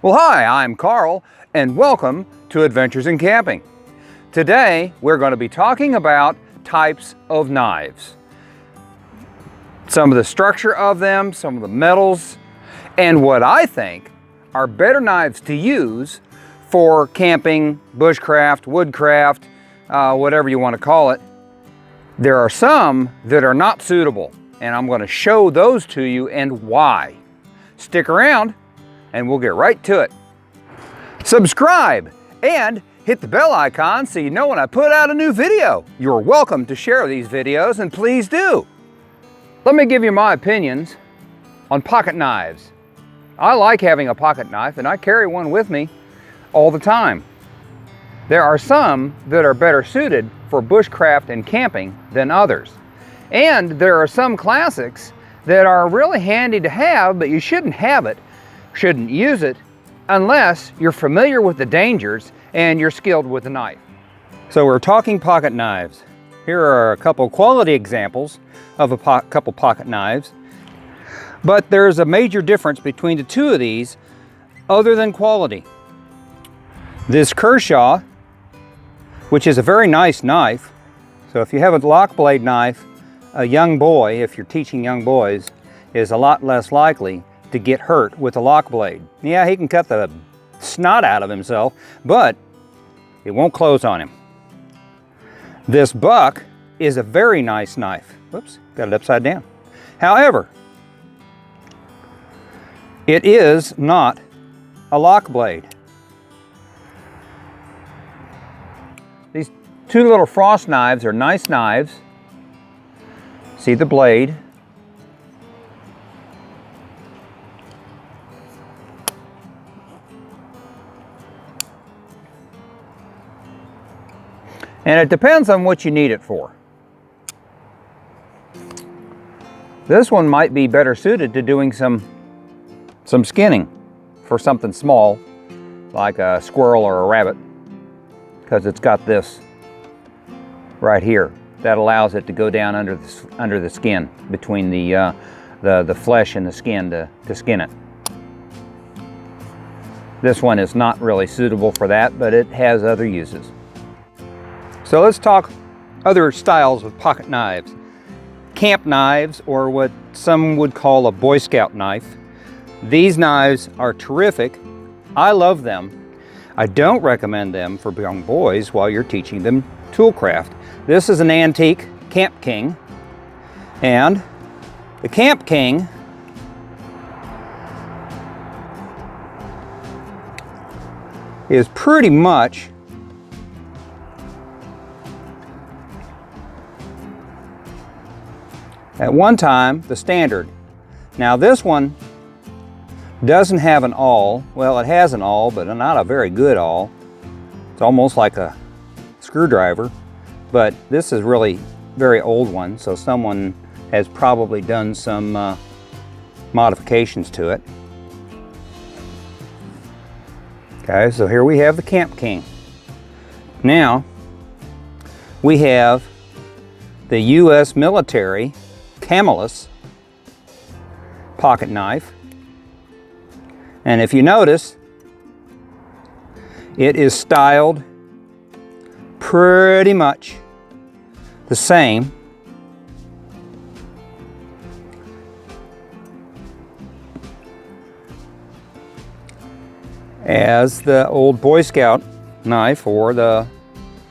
Well, hi, I'm Carl, and welcome to Adventures in Camping. Today, we're going to be talking about types of knives. Some of the structure of them, some of the metals, and what I think are better knives to use for camping, bushcraft, woodcraft, whatever you want to call it. There are some that are not suitable, and I'm going to show those to you and why. Stick around, and we'll get right to it. Subscribe and hit the bell icon so you know when I put out a new video. You're welcome to share these videos, and please do. Let me give you my opinions on pocket knives. I like having a pocket knife, and I carry one with me all the time. There are some that are better suited for bushcraft and camping than others. And there are some classics that are really handy to have, but you shouldn't use it unless you're familiar with the dangers and you're skilled with the knife. So we're talking pocket knives. Here are a couple quality examples of a couple pocket knives. But there's a major difference between the two of these other than quality. This Kershaw, which is a very nice knife. So if you have a lock blade knife, a young boy, if you're teaching young boys, is a lot less likely to get hurt with a lock blade. Yeah, he can cut the snot out of himself, but it won't close on him. This Buck is a very nice knife. Whoops, got it upside down. However, it is not a lock blade. These two little frost knives are nice knives. See the blade. And it depends on what you need it for. This one might be better suited to doing some skinning for something small, like a squirrel or a rabbit, because it's got this right here that allows it to go down under the skin, between the flesh and the skin to skin it. This one is not really suitable for that, but it has other uses. So let's talk other styles of pocket knives. Camp knives, or what some would call a Boy Scout knife. These knives are terrific. I love them. I don't recommend them for young boys while you're teaching them Toolcraft. This is an antique Camp King, and the Camp King is pretty much at one time the standard. Now this one doesn't have an awl. Well, it has an awl, but not a very good awl. It's almost like a screwdriver, but this is really very old one, so someone has probably done some modifications to it. Okay, so here we have the Camp King. Now we have the U.S. military Camillus pocket knife, and if you notice, it is styled pretty much the same as the old Boy Scout knife or the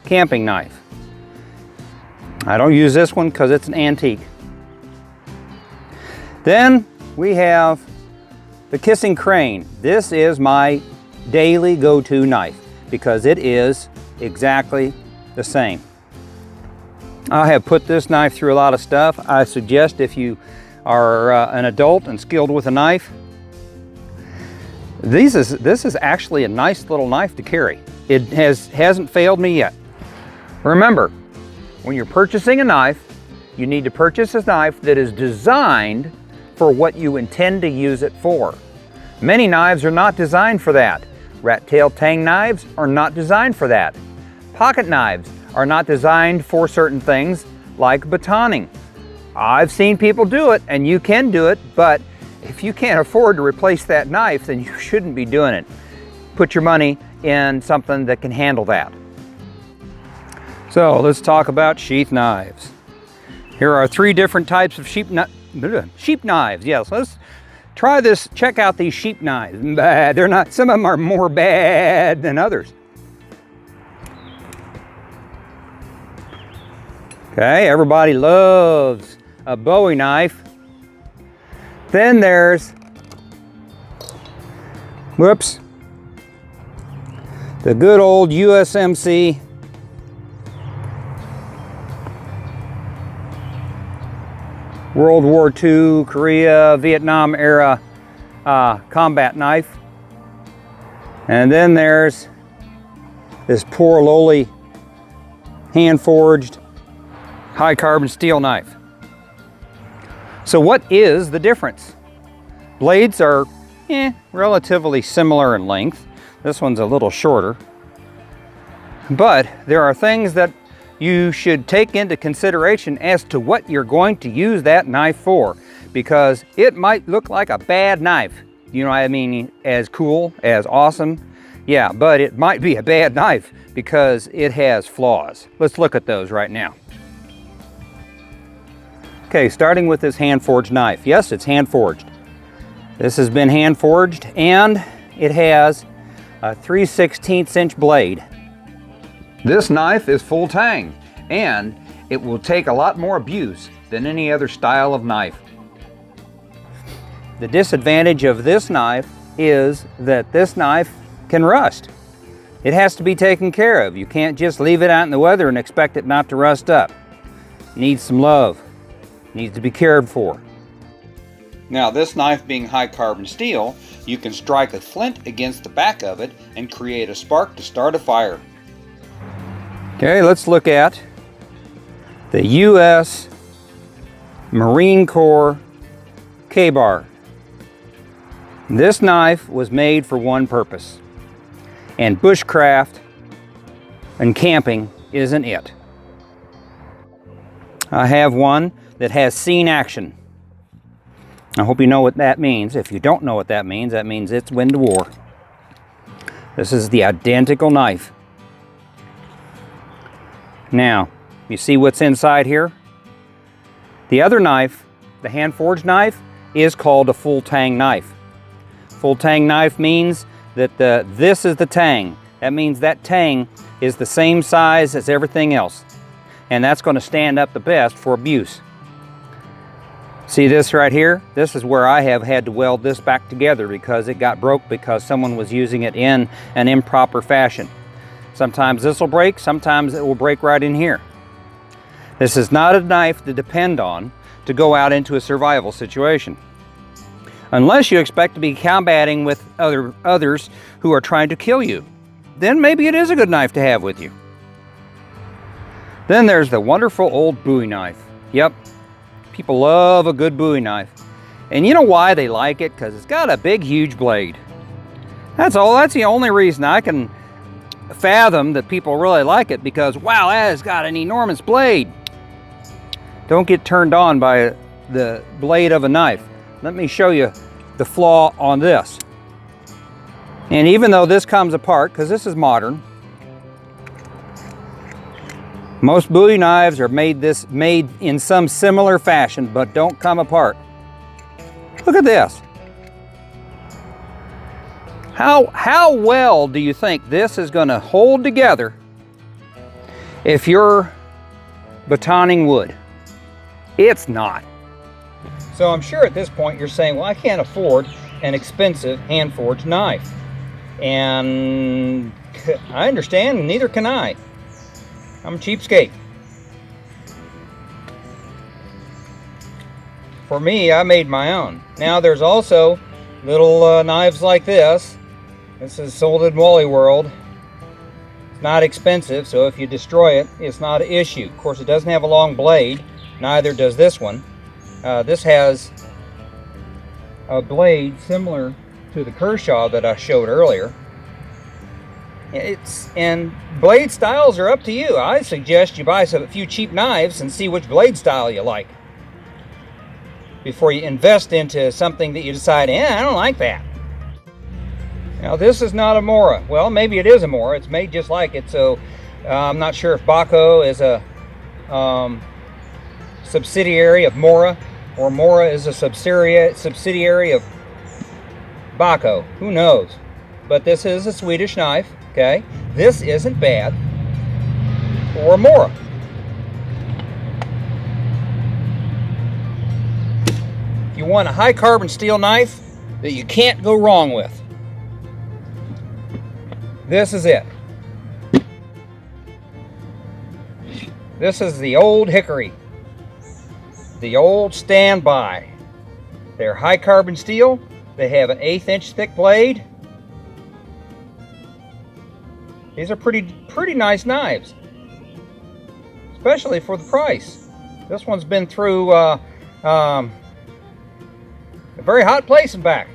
camping knife. I don't use this one because it's an antique. Then we have the Kissing Crane. This is my daily go-to knife because it is exactly the same. I have put this knife through a lot of stuff. I suggest if you are an adult and skilled with a knife, this is actually a nice little knife to carry. It hasn't failed me yet. Remember, when you're purchasing a knife, you need to purchase a knife that is designed for what you intend to use it for. Many knives are not designed for that. Rat-tailed tang knives are not designed for that. Pocket knives are not designed for certain things like batoning. I've seen people do it, and you can do it, but if you can't afford to replace that knife, then you shouldn't be doing it. Put your money in something that can handle that. So let's talk about sheath knives. Here are 3 different types of sheep knives. Yes, let's try this. Check out these sheep knives. They're not, some of them are more bad than others. Okay, everybody loves a Bowie knife. Then there's, whoops, the good old USMC World War II, Korea, Vietnam era combat knife. And then there's this poor lowly hand-forged high carbon steel knife. So what is the difference? Blades are relatively similar in length. This one's a little shorter. But there are things that you should take into consideration as to what you're going to use that knife for, because it might look like a bad knife. You know what I mean? As cool, as awesome. Yeah, but it might be a bad knife because it has flaws. Let's look at those right now. Okay, starting with this hand-forged knife. Yes, it's hand-forged. This has been hand-forged, and it has a 3/16 inch blade. This knife is full tang, and it will take a lot more abuse than any other style of knife. The disadvantage of this knife is that this knife can rust. It has to be taken care of. You can't just leave it out in the weather and expect it not to rust up. It needs some love. Needs to be cared for. Now, this knife being high carbon steel, you can strike a flint against the back of it and create a spark to start a fire. Okay, let's look at the U.S. Marine Corps K-bar. This knife was made for one purpose, and bushcraft and camping isn't it. I have one that has seen action. I hope you know what that means. If you don't know what that means it's been to war. This is the identical knife. Now, you see what's inside here? The other knife, the hand-forged knife, is called a full tang knife. Full tang knife means that this is the tang. That means that tang is the same size as everything else. And that's going to stand up the best for abuse. See this right here? This is where I have had to weld this back together because it got broke because someone was using it in an improper fashion. Sometimes this will break, sometimes it will break right in here. This is not a knife to depend on to go out into a survival situation. Unless you expect to be combating with others who are trying to kill you. Then maybe it is a good knife to have with you. Then there's the wonderful old Bowie knife. Yep, people love a good Bowie knife. And you know why they like it? Because it's got a big, huge blade. That's all. That's the only reason I can fathom that people really like it, because wow, that has got an enormous blade. Don't get turned on by the blade of a knife. Let me show you the flaw on this. And even though this comes apart, because this is modern, most Bowie knives are made in some similar fashion, but don't come apart. Look at this. How well do you think this is going to hold together if you're batoning wood? It's not. So I'm sure at this point you're saying, well, I can't afford an expensive hand-forged knife. And I understand, neither can I. I'm a cheapskate. For me, I made my own. Now there's also little knives like this. This is sold in Wally World. It's not expensive, so if you destroy it, it's not an issue. Of course, it doesn't have a long blade. Neither does this one. This has a blade similar to the Kershaw that I showed earlier. And blade styles are up to you. I suggest you buy a few cheap knives and see which blade style you like. before you invest into something that you decide, I don't like that. Now this is not a Mora. Well, maybe it is a Mora. It's made just like it, so I'm not sure if Baco is a subsidiary of Mora, or Mora is a subsidiary of Baco. Who knows? But this is a Swedish knife, okay? This isn't bad for a Mora. If you want a high carbon steel knife that you can't go wrong with, this is it. This is the old hickory, the old standby. They're high carbon steel. They have an 1/8 inch thick blade. These are pretty nice knives, especially for the price. This one's been through a very hot place and back.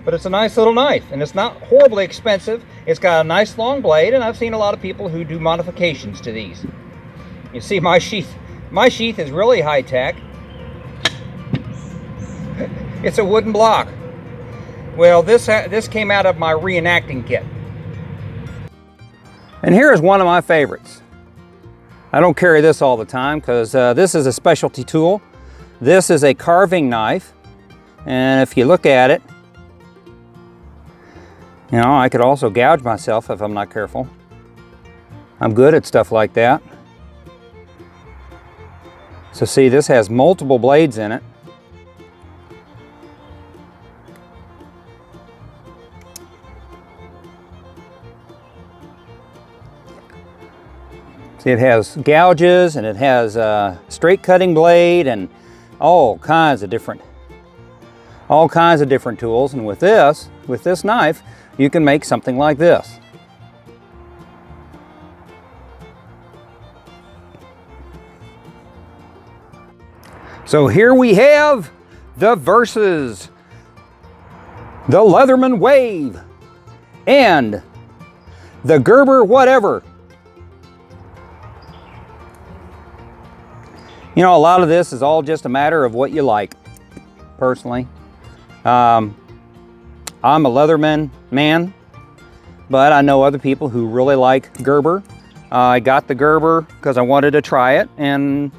But it's a nice little knife, and it's not horribly expensive. It's got a nice long blade, and I've seen a lot of people who do modifications to these. You see my sheath. My sheath is really high tech. It's a wooden block. Well, this came out of my reenacting kit. And here is one of my favorites. I don't carry this all the time because this is a specialty tool. This is a carving knife, and if you look at it, you know, I could also gouge myself if I'm not careful. I'm good at stuff like that. So see, this has multiple blades in it. See, it has gouges, and it has a straight cutting blade, and all kinds of different tools. And with this knife, you can make something like this. So here we have the Versus, the Leatherman Wave, and the Gerber whatever. You know, a lot of this is all just a matter of what you like, personally. I'm a Leatherman man, but I know other people who really like Gerber. I got the Gerber because I wanted to try it, and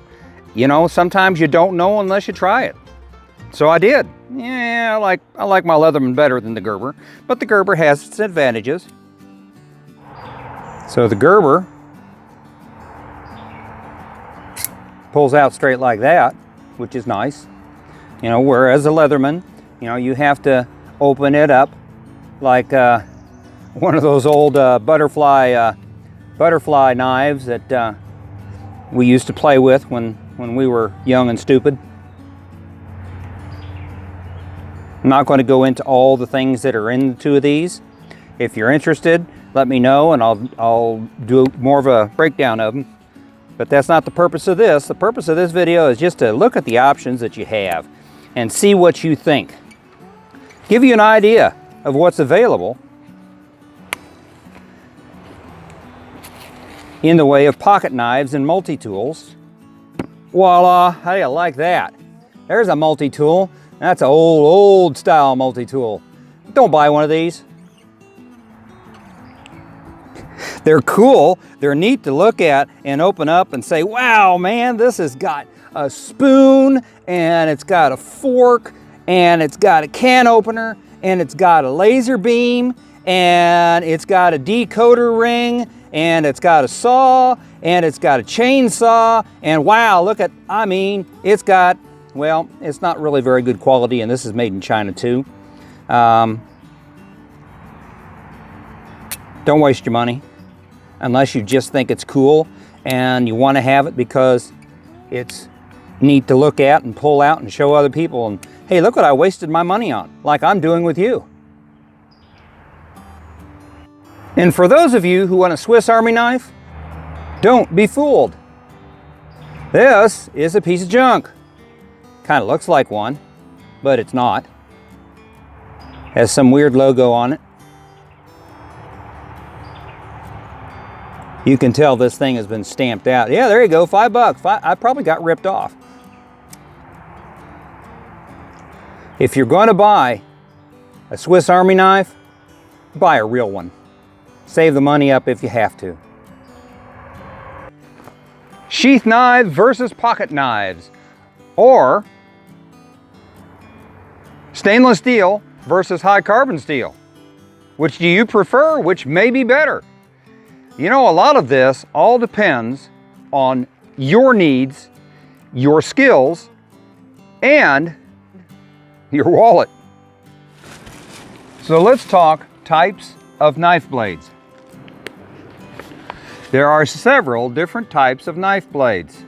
you know, sometimes you don't know unless you try it. So I did. Yeah, I like my Leatherman better than the Gerber, but the Gerber has its advantages. So the Gerber pulls out straight like that, which is nice. You know, whereas the Leatherman, you know, you have to open it up like one of those old butterfly knives that we used to play with when we were young and stupid. I'm not going to go into all the things that are in the two of these. If you're interested, let me know, and I'll do more of a breakdown of them. But that's not the purpose of this. The purpose of this video is just to look at the options that you have and see what you think. Give you an idea of what's available in the way of pocket knives and multi-tools. Voila, how do you like that? There's a multi-tool. That's an old style multi-tool. Don't buy one of these. They're cool, they're neat to look at and open up and say, wow, man, this has got a spoon, and it's got a fork, and it's got a can opener, and it's got a laser beam, and it's got a decoder ring, and it's got a saw, and it's got a chainsaw, and wow, look at, I mean, it's got, well, it's not really very good quality, and this is made in China too. Don't waste your money unless you just think it's cool and you want to have it because it's neat to look at and pull out and show other people, and hey, look what I wasted my money on, like I'm doing with you. And for those of you who want a Swiss Army knife, don't be fooled. This is a piece of junk. Kind of looks like one, but it's not. Has some weird logo on it. You can tell this thing has been stamped out. Yeah, there you go, $5. I probably got ripped off. If you're going to buy a Swiss Army knife, buy a real one. Save the money up if you have to. Sheath knives versus pocket knives, or stainless steel versus high carbon steel. Which do you prefer? Which may be better? You know, a lot of this all depends on your needs, your skills, and your wallet. So let's talk types of knife blades. There are several different types of knife blades.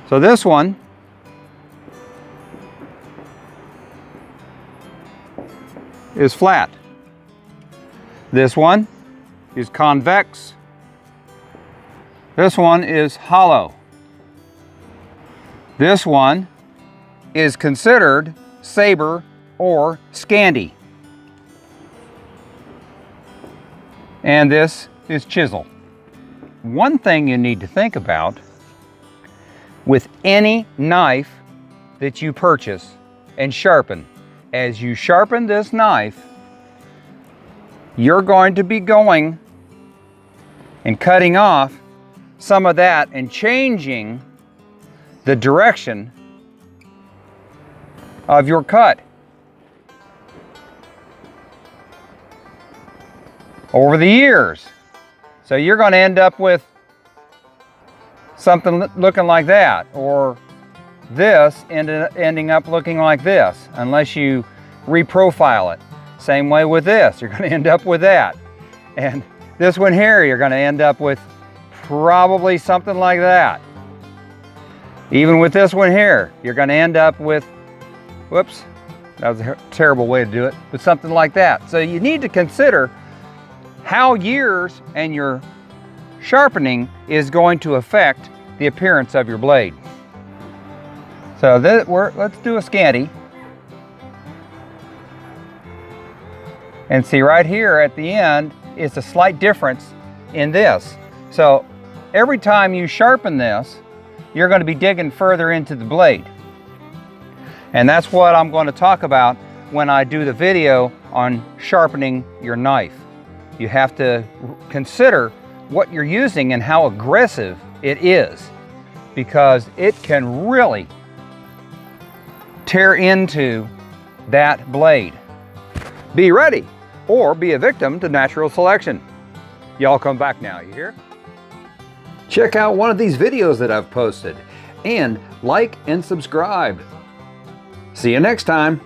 So this one is flat. This one is convex. This one is hollow. This one is considered saber or Scandi. And this is chisel. One thing you need to think about with any knife that you purchase and sharpen, as you sharpen this knife, you're going to be going and cutting off some of that and changing the direction of your cut over the years. So you're going to end up with something looking like that, or this ending up looking like this, unless you reprofile it. Same way with this, you're going to end up with that. And this one here, you're going to end up with probably something like that. Even with this one here, you're going to end up with, whoops, that was a terrible way to do it, but something like that. So you need to consider how years and your sharpening is going to affect the appearance of your blade. So let's do a Scandi. And see right here at the end is a slight difference in this. So every time you sharpen this, you're going to be digging further into the blade. And that's what I'm going to talk about when I do the video on sharpening your knife. You have to consider what you're using and how aggressive it is, because it can really tear into that blade. Be ready, or be a victim to natural selection. Y'all come back now, you hear? Check out one of these videos that I've posted, and like and subscribe. See you next time.